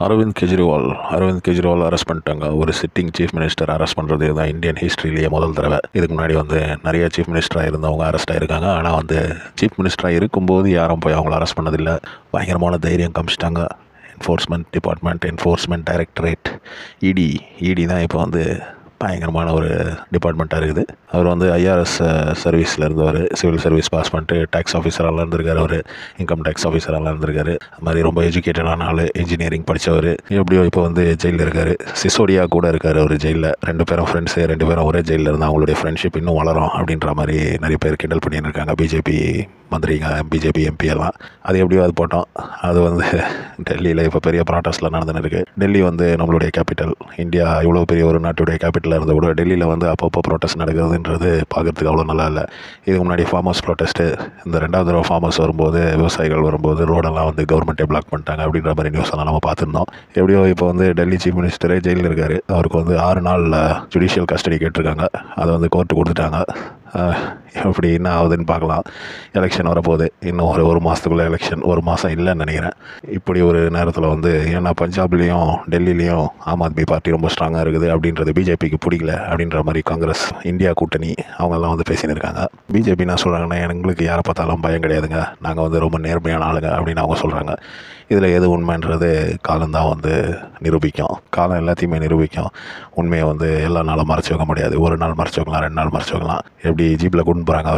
Aravind Kejriwal arrest பண்ணிட்டாங்க. ஒரு sitting chief minister arrest பண்ணுறது தான் இந்தியன் ஹிஸ்ட்ரியிலேயே முதல் தடவை. இதுக்கு முன்னாடி நிறைய சீஃப் மினிஸ்டராக இருந்தவங்க அரெஸ்ட் ஆகிருக்காங்க. ஆனால் சீஃப் மினிஸ்டராக இருக்கும்போது யாரும் போய் அவங்கள அரெஸ்ட் பண்ணதில்லை. பயங்கரமான தைரியம் காமிச்சிட்டாங்க. என்ஃபோர்ஸ்மெண்ட் டிபார்ட்மெண்ட், என்ஃபோர்ஸ்மெண்ட் டைரக்டரேட், இடி தான் இப்போ பயங்கரமான ஒரு டிபார்ட்மெண்ட்டாக இருக்குது. அவர் ஐஆர்எஸ் சர்வீஸில் இருந்தவர். சிவில் சர்வீஸ் பாஸ் பண்ணிட்டு டேக்ஸ் ஆஃபீஸரெல்லாம் இருந்திருக்காரு. அவர் இன்கம் டேக்ஸ் ஆஃபீஸரெல்லாம் இருந்திருக்காரு. அது மாதிரி ரொம்ப எஜுகேட்டடான ஆள், இன்ஜினியரிங் படித்தவர். எப்படியோ இப்போ ஜெயிலில் இருக்கார். சிசோடியா கூட இருக்கார் அவர் ஜெயிலில். 2 பேரும் ஃப்ரெண்ட்ஸு, 2 பேரும் ஒரே ஜெயிலில் இருந்தால் அவங்களுடைய ஃப்ரெண்ட்ஷிப் இன்னும் வளரும் அப்படின்ற மாதிரி நிறைய பேர் கிண்டல் பண்ணின்னு இருக்காங்க. பிஜேபி மந்திரிங்க, பிஜேபி எம்பி எல்லாம். அது எப்படியோ அது போட்டோம். அது டெல்லியில் இப்போ பெரிய ப்ராட்டஸ்ட்லாம் நடந்துன்னு இருக்குது. டெல்லி நம்மளுடைய கேபிட்டல். இந்தியா இவ்வளோ பெரிய ஒரு நாட்டுடைய கேபிட்டலாக இருந்த கூட டெல்லியில் அப்பப்போ ப்ரோட்டஸ்ட் நடக்கிறதுன்றது பார்க்குறதுக்கு அவ்வளோ நல்லா இல்லை. இதுக்கு முன்னாடி ஃபார்மர்ஸ் ப்ரோட்டஸ்ட்டு, இந்த 2வது தடவை ஃபார்மர்ஸ் வரும்போது, விவசாயிகள் வரும்போது ரோடெல்லாம் கவர்மெண்ட்டே பிளாக் பண்ணிட்டாங்க அப்படின்ற மாதிரி நியூஸ் எல்லாம் நம்ம பார்த்துருந்தோம். எப்படியோ இப்போ டெல்லி சீஃப் மினிஸ்டரே ஜெயிலில் இருக்கார். அவருக்கு 6 நாள் ஜுடிஷியல் கஸ்டடி கேட்டிருக்காங்க. அதை கோர்ட்டு கொடுத்துட்டாங்க. எப்படி என்ன ஆகுதுன்னு பார்க்கலாம். எலெக்ஷன் வரப்போகுது. இன்னும் ஒரு மாதத்துக்குள்ளே எலெக்ஷன். ஒரு மாதம் இல்லைன்னு நினைக்கிறேன். இப்படி ஒரு நேரத்தில் ஏன்னா பஞ்சாப்லேயும் டெல்லிலையும் ஆம் ஆத்மி பார்ட்டி ரொம்ப ஸ்ட்ராங்காக இருக்குது அப்படின்றது பிஜேபிக்கு பிடிக்கல அப்படின்ற மாதிரி காங்கிரஸ் இந்தியா கூட்டணி அவங்கெல்லாம் பேசின்னு இருக்காங்க. பிஜேபி என்ன சொல்கிறாங்கன்னா, எங்களுக்கு யாரை பார்த்தாலும் பயம் கிடையாதுங்க, நாங்கள் ரொம்ப நேர்மையான ஆளுங்க அப்படின்னு அவங்க சொல்கிறாங்க. இதில் எது உண்மைன்றது காலம்தான் நிரூபிக்கும். காலம் எல்லாத்தையுமே நிரூபிக்கும். உண்மையை எல்லா நாளும் மறைச்சி வைக்க முடியாது. ஒரு நாள் மறைச்சி வைக்கலாம், 2 நாள் மறைச்சி வைக்கலாம். எப்படி ஜீப்பில் கூட்டின்னு போகிறாங்க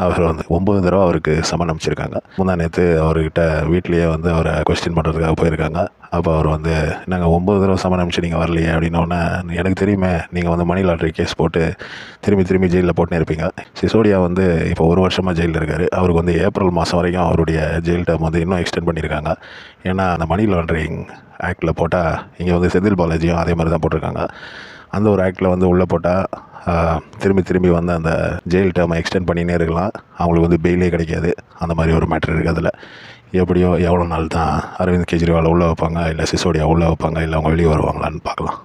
அவர் 9 தடவை அவருக்கு சம்மன் அனுப்பிச்சிருக்காங்க. முந்தா நேற்று அவர்கிட்ட வீட்லேயே அவரை கொஸ்டின் பண்ணுறதுக்காக போயிருக்காங்க. அப்போ அவர் நாங்கள் 9 தடவை சம்மன் அனுப்பிச்சு நீங்கள் வரலையே அப்படின்னோடனே, எனக்கு தெரியுமே நீங்கள் மணி லாட்ரி கேஸ் போட்டு திரும்பி ஜெயிலில் போட்டுன்னு இருப்பீங்க. சிசோடியா இப்போ 1 வருஷமாக ஜெயிலில் இருக்கார். அவருக்கு ஏப்ரல் மாதம் வரைக்கும் அவருடைய ஜெயில் டேர்ம் இன்னும் எக்ஸ்டெண்ட் பண்ணியிருக்காங்க. ஏன்னா அந்த மணி லாண்ட்ரிங் ஆக்டில் போட்டால், இங்கே செந்தில் பாலாஜியும் அதே மாதிரி தான் போட்டிருக்காங்க. அந்த ஒரு ஆக்டில் உள்ளே போட்டால் திரும்பி அந்த ஜெயில் டேர்மை எக்ஸ்டெண்ட் பண்ணினே இருக்கலாம். அவங்களுக்கு பெயிலே கிடைக்காது. அந்த மாதிரி ஒரு மேட்ரு இருக்குது அதில். எப்படியோ எவ்வளோ நாள் தான் அரவிந்த் கெஜ்ரிவால் உள்ளே வைப்பாங்க, இல்லை சிசோடியா உள்ளே வைப்பாங்க, இல்லை அவங்க வெளியே வருவாங்களான்னு பார்க்கலாம்.